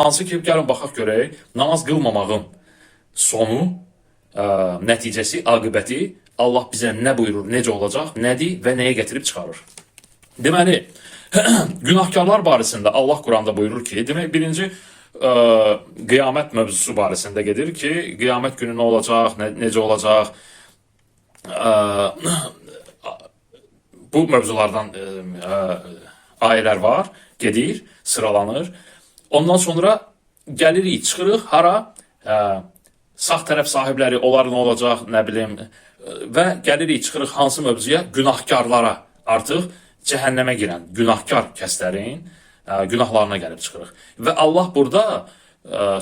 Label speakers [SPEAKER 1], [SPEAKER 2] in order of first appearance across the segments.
[SPEAKER 1] Hansı ki, gəlin baxaq görək, namaz qılmamağın sonu, nəticəsi, aqibəti Allah bizə nə buyurur, necə olacaq, nədir və nəyə gətirib çıxarır. Deməli, günahkarlar barəsində Allah Quranda buyurur ki, demək birinci qiyamət mövzusu barəsində gedir ki, qiyamət günü nə olacaq, necə olacaq, bu mövzulardan ayələr var, gedir, sıralanır. Ondan sonra gəlirik, çıxırıq hara, sağ tərəf sahibləri, onlar nə olacaq, nə bilim, və gəlirik, çıxırıq hansı mövzuya? Günahkarlara, artıq cəhənnəmə girən günahkar kəslərin günahlarına gəlib çıxırıq. Və Allah burada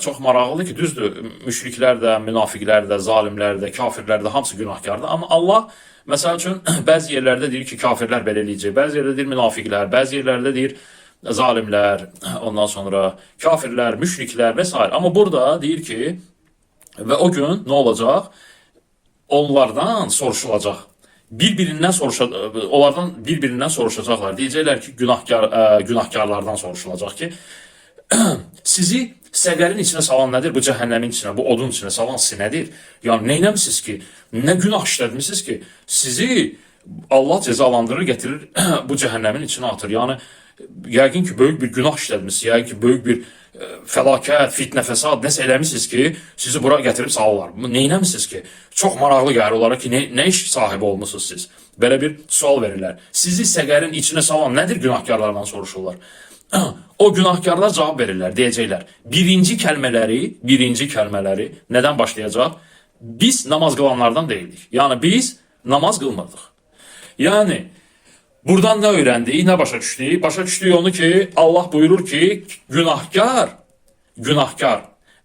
[SPEAKER 1] çox maraqlıdır ki, düzdür, müşriklər də, münafiqlər də, zalimlər də, kafirlər də hamısı günahkardır. Amma Allah, məsəl üçün, bəzi yerlərdə deyir ki, kafirlər belə eləyəcək, bəzi yerlərdə deyir münafiqlər, bəzi yerlərdə deyir zalimlər, ondan sonra kafirlər, müşriklər və s. Amma burada deyir ki, və o gün nə olacaq? Onlardan soruşulacaq. Onlardan bir-birindən soruşacaqlar. Deyəcəklər ki, günahkarlardan soruşulacaq ki, sizi səqərin içinə salan nədir? Bu cəhənnəmin içinə, bu odun içinə salan sizi nədir? Yəni, neynəmisiniz ki? Nə günah işlədmişsiniz ki? Sizi Allah cəzalandırır, gətirir, bu cəhənnəmin içinə atır. Yəni, yəqin ki, böyük bir günah işlədmişsiniz, yəqin ki, böyük bir fəlakət, fitnə, fəsad nəsə eləmişsiniz ki, sizi bura gətirib salırlar. Neynəmişsiniz ki? Çox maraqlı gəlir onlara ki, nə iş sahibi olmuşsunuz siz? Belə bir sual verirlər. Sizi səqərin içinə salan nədir? Günahkarlardan soruşurlar. O günahkarlar cavab verirlər, deyəcəklər. Birinci kəlmələri nədən başlayacaq? Biz namaz qılanlardan deyildik. Yəni, biz namaz qılmırdıq. Yəni, buradan nə öyrəndik, nə başa düşdük? Başa düşdük onu ki, Allah buyurur ki, günahkar.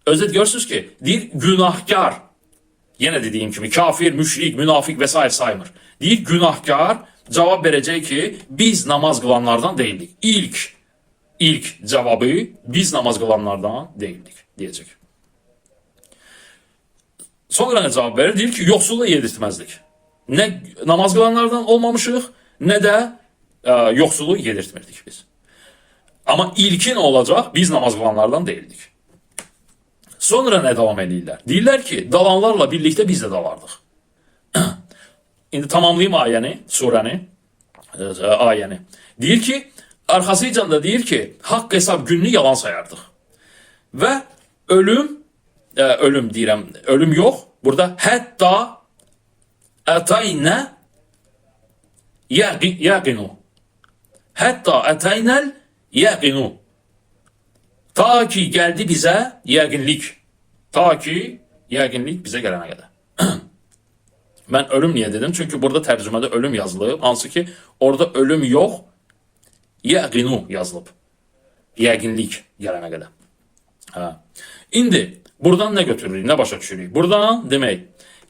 [SPEAKER 1] Özdə görürsünüz ki, deyir günahkar. Yenə dediyim kimi, kafir, müşrik, münafiq və s. saymır. Deyir günahkar, cavab verəcək ki, biz namaz qılanlardan deyildik. İlk cavabı, biz namaz qılanlardan deyildik, deyəcək. Sonra nə cavab verir? Deyir ki, yoxsulluq yedirtməzdik. Nə namaz qılanlardan olmamışıq, nə də yoxsulluq yedirtmirdik biz. Amma ilkin olacaq, biz namaz qılanlardan deyildik. Sonra nə davam edirlər? Deyirlər ki, dalanlarla birlikdə biz də dalardıq. İndi tamamlayayım ayəni. Deyir ki, arxasıcan da deyir ki, haqq hesab gününü yalan sayardıq. Və ölüm yox, burada hətta ətaynə yəqinu. Hətta ətaynəl yəqinu. Ta ki gəldi bizə yəqinlik. Ta ki yəqinlik bizə gələnə qədər. Mən ölüm niyə dedim? Çünki burada tərcümədə ölüm yazılıb. Hansı ki orada ölüm yox, yəqinu yazılıb. Yəqinlik gələnə qədər. İndi buradan nə götürürük, nə başa düşürük? Buradan demək,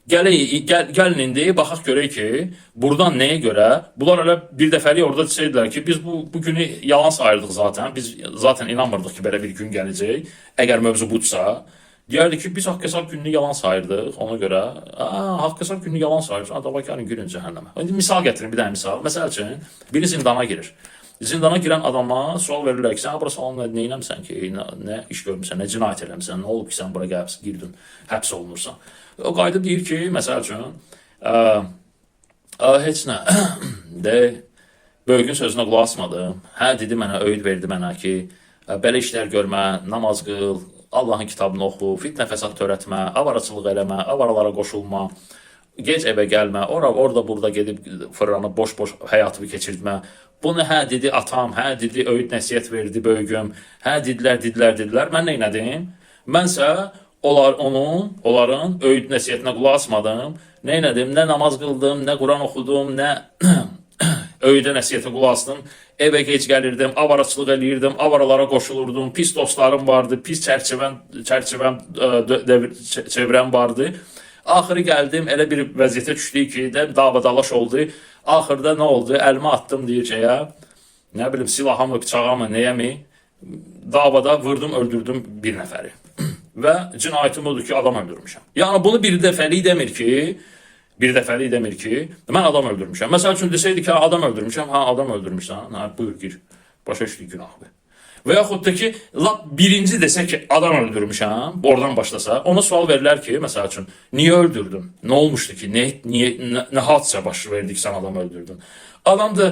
[SPEAKER 1] gəlin indi baxaq görək ki, buradan nəyə görə? Bunlar elə bir dəfəlik orada desəydilər ki, biz bu günü yalan sayırdıq zaten. Biz zaten inanmırdıq ki, belə bir gün gələcək. Əgər mövzu budsa, deyərdik ki, biz haqq hesab gününü yalan sayırdıq. Ona görə, haqq hesab gününü yalan sayırdıq. Davay gəlin gülün cəhənnəmə. İndi misal gətirin, bir dənə misal. Məsəl üçün, biri zindana girir. Zindana girən adama sual verirlər ki, sən bura salam nə eləmsən ki, nə iş görmüsən, nə cinayət eləmsən, nə olub ki, sən bura girdin, həbs olunursan. O qayıdıb deyir ki, məsəl üçün, heç nə, böyüyün sözünə qulaq asmadım, dedi mənə, öyüd verdi mənə ki, belə işlər görmə, namaz qıl, Allahın kitabını oxu, fitnə fəsad törətmə, avaraçılıq eləmə, avaralara qoşulma, gec evə gəlmə, orada burada gedib fırlanıb boş-boş həyatımı keçirtmə. Bunu dedi atam, dedi öyüd nəsiyyət verdi böyüyüm, dedilər. Mən nə elədim? Mənsə onların öyüd nəsiyyətinə qulaq asmadım. Nə elədim? Nə namaz qıldım, nə Quran oxudum, nə öyüdə nəsiyyətə qulaq asdım. Evə gec gəlirdim, avaraçılıq eləyirdim, avaralara qoşulurdum, pis dostlarım vardı, pis çevrəm vardı. Axırı gəldim, elə bir vəziyyətə düşdük ki, davadalaş oldu. Axırda nə oldu? Əlimi attım deyir şeyə, nə bilim silahımı, bıçağımı, nəyəmi, davada vurdum, öldürdüm bir nəfəri. Və cinayətim odur ki, adam öldürmüşəm. Yəni bunu bir dəfəlik demir ki, mən adam öldürmüşəm. Məsəl üçün desəydi ki, adam öldürmüşəm, adam öldürmüşsən, buyur gir, başa düşdük günahı. Və yaxud da ki, lap birinci desək ki, adam öldürmüşəm, oradan başlasa, ona sual verilər ki, məsəl üçün, niyə öldürdün? Nə olmuşdu ki, nə hadisə baş verdi ki, sən adam öldürdün? Adam da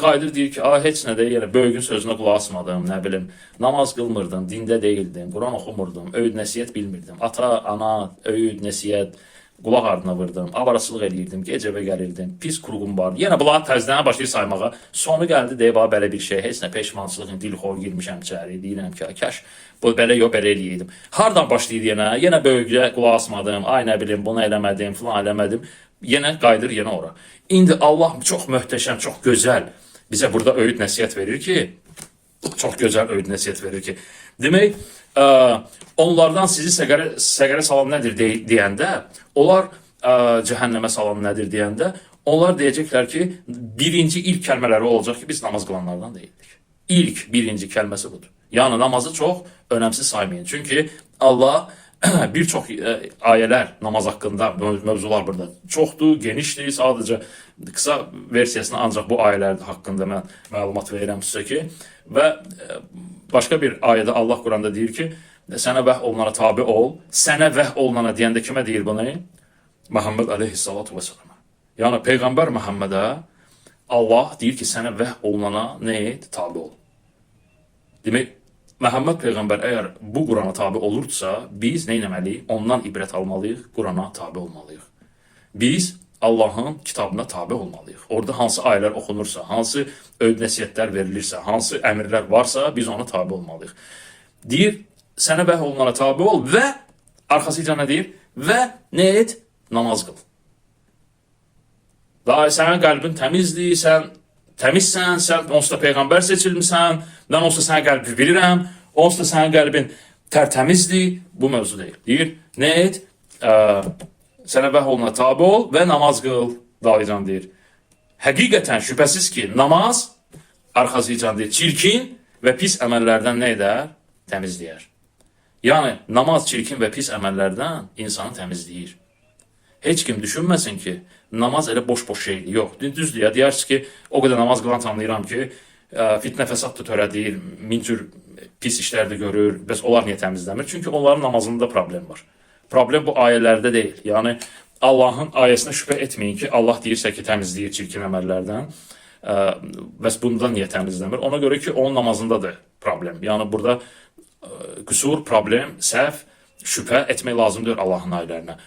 [SPEAKER 1] qayıdır deyir ki, heç nə deyil, yəni böyüyün sözünə qulaq asmadım, nə bilim, namaz qılmırdım, dində deyildim, Quran oxumurdum, öyüd nəsiyyət bilmirdim, ata, ana, öyüd, nəsiyyət, qulaq ardına vırdım, avarasılıq eləyirdim, gecəbə gəlirdim, pis qurğum vardı. Yenə bunlar təzdən başlayır saymağa. Sonu gəldi deyə belə bir şey, heç nə peşmançılıq, dilxor girmişəm içəri, deyirəm ki, kaş bu belə yox, belə eləyirdim. Hardan başlayır yenə böyükə qulaq asmadım, ay nə bilim, bunu eləmədim, filan eləmədim. Yenə qayıdır yenə ora. İndi Allah çox möhtəşəm, çox gözəl bizə burada öyüd nəsihət verir ki, çox gözəl öyüd nəsihət verir ki, demək, onlardan sizi səqərə salan nədir deyəndə, onlar cəhənnəmə salan nədir deyəndə, onlar deyəcəklər ki, birinci ilk kəlmələri olacaq ki, biz namaz qılanlardan deyildik. İlk birinci kəlməsi budur. Yəni namazı çox önəmsiz saymayın. Çünki Allah bir çox ayələr namaz haqqında, mövzular burada çoxdur, genişdir. Sadəcə qısa versiyasına ancaq bu ayələr haqqında mən məlumat verirəm sizə ki, və başqa bir ayədə Allah Quranda deyir ki, sənə vəh olunana tabi ol. Sənə vəh olunana deyəndə kimə deyir bunu? Muhammed aleyhissalatu vesselam. Yəni Peyğəmbər Muhammedə Allah deyir ki, sənə vəh olunana nə et? Tabi ol. Demək, Məhəmməd Peyğəmbər əgər bu Qurana tabi olursa, biz nə etməliyik? Ondan ibrət almalıyıq, Qurana tabi olmalıyıq. Biz Allahın kitabına tabi olmalıyıq. Orada hansı ayələr oxunursa, hansı öyüd nəsihətlər verilirsə, hansı əmrlər varsa, biz ona tabi olmalıyıq. Deyir, sənə vəh olunana tabi ol və arxasıca nə deyir? Və nə et? Namaz qıl. Daha sənin qəlbin təmizdir, sən təmizsən, sən onsuz da Peyğəmbər seçilmişsən, mən onsuz da sənin qəlbi bilirəm, onsuz da sənin qəlbin tərtəmizdir, bu mövzu deyil. Deyir, nə et? Sənə vəh oluna tabi ol və namaz qıl, dalıcan deyir. Həqiqətən şübhəsiz ki, namaz, arxasıcan deyir, çirkin və pis əməllərdən nə edər? Təmizləyər. Yəni, namaz çirkin və pis əməllərdən insanı təmizləyir. Heç kim düşünməsin ki, namaz elə boş-boş şeydir. Yox, düzdür ya, deyirsiniz ki, o qədər namaz qılan tanıyıram ki, fitnə fəsad da törədir, min cür pis işlər də görür, bəs onlar niyə təmizləmir? Çünki onların namazında problem var. Problem bu ayələrdə deyil. Yəni, Allahın ayəsinə şübhə etməyin ki, Allah deyirsə ki, təmizləyir çirkin əməllərdən, bəs bundan niyə təmizləmir? Ona görə ki, onun namazındadır problem. Yəni, burada qüsur, problem, səhv, şübhə etmək lazımdır Allahın ayələrinə.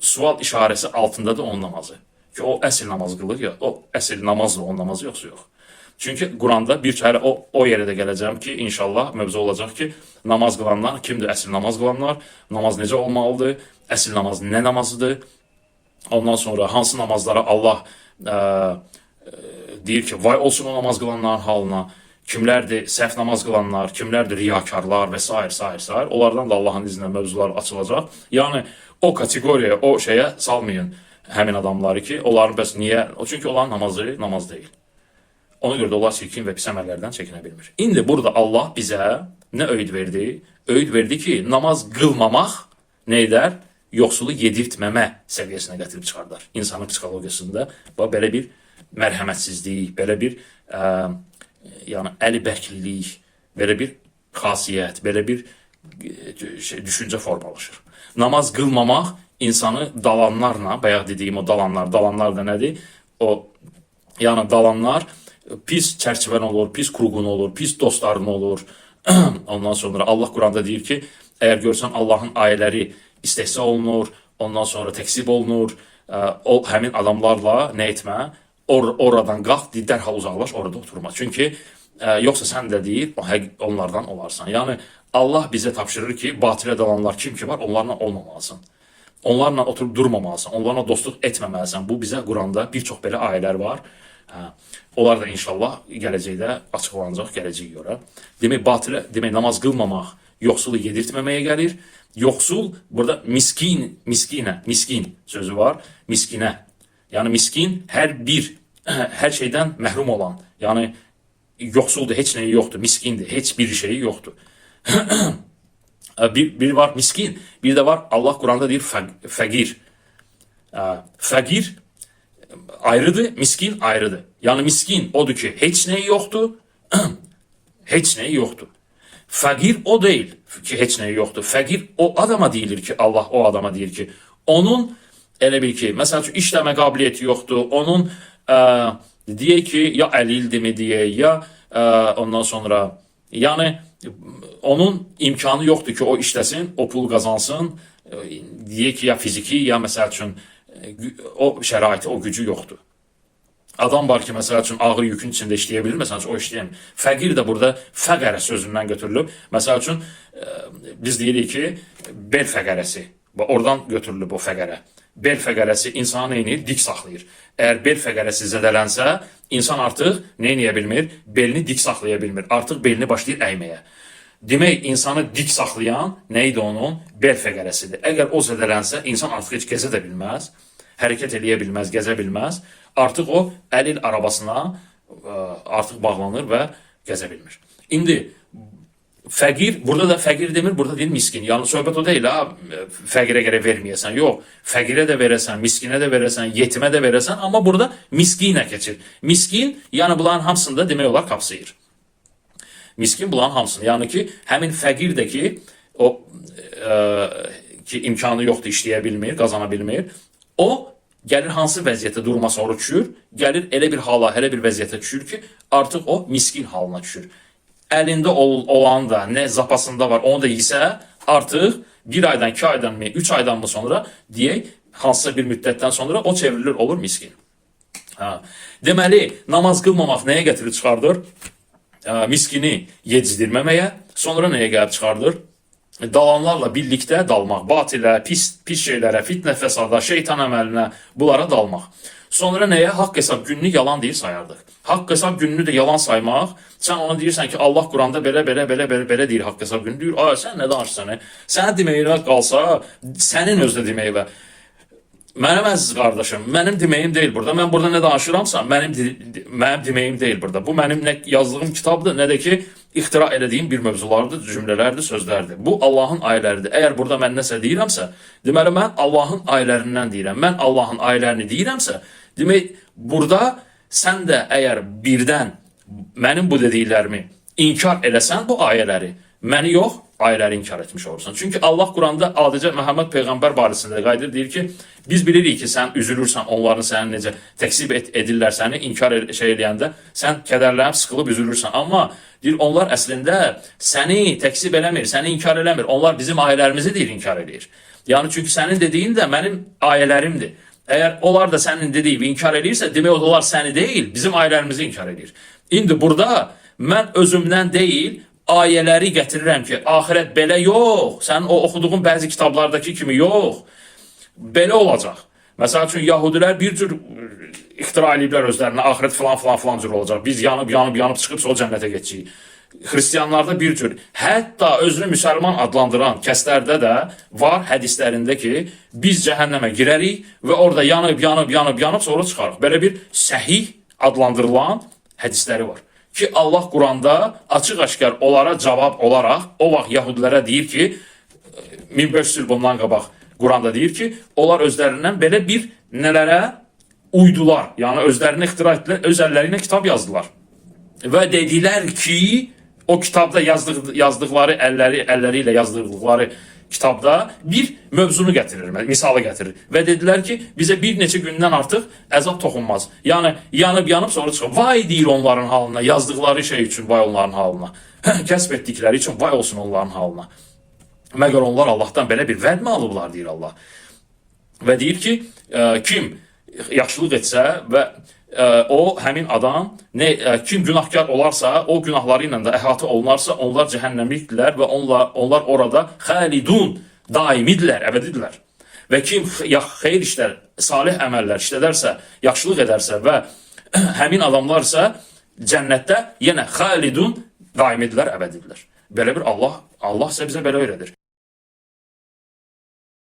[SPEAKER 1] Sual işarəsi altındadır onun namazı. Ki o əsl namaz qılır ya, o əsl namazdır onun namazı yoxsa yox. Çünki Quranda bir kərə o yerə də gələcəm ki, inşallah mövzu olacaq ki, namaz qılanlar kimdir əsl namaz qılanlar, namaz necə olmalıdır, əsl namaz nə namazıdır, ondan sonra hansı namazlara Allah deyir ki, vay olsun o namaz qılanların halına, kimlərdir səhv namaz qılanlar, kimlərdir riyakarlar və s. Onlardan da Allahın iznə mövzular açılacaq. Yəni, o kateqoriyaya, o şeyə salmayın həmin adamları ki, onların bəs niyə? Çünki onların namazı namaz deyil. Ona görə də onlar çirkin və pis əməllərdən çəkinə bilmir. İndi burada Allah bizə nə öyüd verdi? Öyüd verdi ki, namaz qılmamaq nə edər? Yoxsulu yedirtməmə səviyyəsinə gətirib çıxardar. İnsanın psixologiyasında belə bir mərhəmətsizlik, belə bir yəni əlibəklilik, belə bir xasiyyət, belə bir düşüncə formalaşır. Namaz qılmamaq insanı dalanlarla, bayaq dediyim o dalanlar da nədir? Yəni dalanlar pis çərçivən olur, pis qurğun olur, pis dostların olur. Ondan sonra Allah Quranda deyir ki, əgər görsən Allahın ayələri istehza olunur, ondan sonra təksib olunur, həmin adamlarla nə etmə? Oradan qalx, dərhal uzaqlaş, orada oturma. Çünki yoxsa sən də deyir, onlardan olarsan. Yəni, Allah bizə tapşırır ki, batilə dalanlar kim ki var, onlarla olmamalısan. Onlarla oturub durmamalısan, onlarla dostluq etməməlisən. Bu bizə Quranda bir çox belə ayələr var. Onlar da inşallah gələcəkdə açıqlanacaq, gələcək görə. Demək, namaz qılmamaq yoxsulu yedirtməməyə gəlir. Yoxsul, burada miskin sözü var, miskinə. Yəni, miskin hər şeydən məhrum olan, yəni, yoxsuldur, heç nəyi yoxdur, miskindir, heç bir şeyi yoxdur. Bir var miskin, bir də var Allah Quranda deyir fəqir. Fəqir ayrıdır, miskin ayrıdır. Yəni miskin odur ki, heç nəyi yoxdur, heç nəyi yoxdur. Fəqir o deyil ki, heç nəyi yoxdur. Fəqir o adama deyilir ki, Allah o adama deyir ki, onun elə bil ki, məsəl üçün işləmə qabiliyyəti yoxdur. Onun deyək ki, ya əlildirmi deyək, ya ondan sonra yəni onun imkanı yoxdur ki, o işləsin, o pul qazansın. Deyək ki, ya fiziki, ya məsəl üçün o şəraiti, o gücü yoxdur. Adam var ki, məsəl üçün ağır yükün içində işləyə bilir, məsəl üçün o işləyəmir. Fəqir də burada fəqərə sözündən götürülüb. Məsəl üçün biz deyirik ki, bel fəqərəsi. Oradan götürülüb o fəqərə. Bel fəqərəsi insanı neynir? Dik saxlayır. Əgər bel fəqərəsi zədələnsə, insan artıq neyniyə bilmir? Belini dik saxlaya bilmir. Artıq belini başlayır əyməyə. Demək, insanı dik saxlayan nə idi onun? Bel fəqərəsidir. Əgər o zədələnsə, insan artıq heç gəzə də bilməz, hərəkət eləyə bilməz, gəzə bilməz. Artıq o əlil arabasına artıq bağlanır və gəzə bilmir. İndi fəqir, burada da fəqir demir, burada deyil miskin. Yəni söhbət o deyil, fəqirə görə verməyəsən. Yox, fəqirə də verəsən, miskinə də verəsən, yetimə də verəsən, amma burada miskinə keçir. Miskin, yəni bunların hamısında demək olar qapsayır. Miskin bunların hamısını, yəni ki, həmin fəqir də ki, o ki imkanı yoxdur, işləyə bilmir, qazana bilmir. O gəlir hansı vəziyyətə durma sonra düşür, gəlir elə bir hala, elə bir vəziyyətə düşür ki, artıq o miskin halına düşür. Əlində olan da, nə zapasında var, onu da yesə, artıq bir aydan, 2 aydan mı, 3 aydan mı sonra, deyək, hansısa bir müddətdən sonra o çevrilir, olur miskin. Deməli, namaz qılmamaq nəyə gətirib çıxardır? Miskini yecizdirməməyə, sonra nəyə gəlib çıxardır? Dalanlarla birlikdə dalmaq, batilə, pis şeylərə, fitnə fəsada, şeytan əməlinə, bunlara dalmaq. Sonra nəyə? Haqq hesab gününü yalan deyil sayardıq. Haqq hesab gününü də yalan saymaq, sən ona deyirsən ki, Allah Quranda belə deyir haqq hesab günü, deyir, sən nə danışsan? Sənə deməyinə qalsa, sənin özdə deməyinə. Mənim əziz qardaşım, mənim deməyim deyil burada. Mən burada nə danışıramsa, mənim deməyim deyil burada. Bu mənim nə yazdığım kitabdır, nə də ki, ixtira elədiyim bir mövzulardır, cümlələrdir, sözlərdir. Bu Allahın ayələridir. Əgər burada mən nəsə deyirəmsə, deməli mən Allahın ayələrindən deyirəm. Mən Allahın ayələrini deyirəmsə, demək, burada sən də əgər birdən mənim bu dediklərimi inkar eləsən bu ayələri, məni yox, ayələri inkar etmiş olursan. Çünki Allah Quranda adicə Məhəmməd Peyğəmbər barəsində qayıdır, deyir ki, biz bilirik ki, sən üzülürsən, onların səni necə təksib edirlər səni, inkar eləyəndə, sən kədərlənib, sıxılıb üzülürsən. Amma deyir, onlar əslində səni təksib eləmir, səni inkar eləmir. Onlar bizim ayələrimizi deyir, inkar edir. Yəni, çünki sənin dediyin də mənim ayələrimdir. Əgər onlar da sənin dediyi inkar edirsə, demək onlar səni deyil, bizim ayələrimizi inkar edir. İndi burada mən özümdən deyil, ayələri gətirirəm ki, axirət belə yox, sənin o oxuduğun bəzi kitablardakı kimi yox, belə olacaq. Məsəl üçün, yahudilər bir cür ixtira ediblər özlərinə, axirət filan cür olacaq. Biz yanıb çıxıb o cənnətə geçəcəyik. Xristiyanlarda bir cür, hətta özünü müsəlman adlandıran kəslərdə də var hədislərində ki, biz cəhənnəmə girərik və orada yanıb sonra çıxarıq. Belə bir səhih adlandırılan hədisləri var. Ki Allah Quranda açıq-aşkar onlara cavab olaraq o vaxt yahudilərə deyir ki, 1500 il bundan qabaq Quranda deyir ki, onlar özlərindən belə bir nələrə uydular. Yəni özlərini ixtira etdilər, öz əlləri ilə kitab yazdılar. Və dedilər ki, o kitabda yazdıqları əlləri ilə yazdıqları kitabda bir mövzunu gətirir, misalı gətirir. Və dedilər ki, bizə bir neçə gündən artıq əzab toxunmaz. Yəni, yanıb sonra çıxır. Vay deyir onların halına, yazdıqları şey üçün vay onların halına. Kəsb etdikləri üçün vay olsun onların halına. Məgər onlar Allahdan belə bir vəd mi alıblar, deyir Allah. Və deyir ki, kim yaxşılıq etsə və o həmin adam kim günahkar olarsa, o günahları ilə də əhatə olunarsa, onlar cəhənnəmlikdirlər və onlar orada xəlidun, daimidirlər, əbədidirlər. Və kim xeyir işlər, salih əməllər işlədərsə, yaxşılıq edərsə və həmin adamlarsa cənnətdə yenə xəlidun, daimidirlər, əbədidirlər. Belə bir Allah isə bizə belə öyrədir.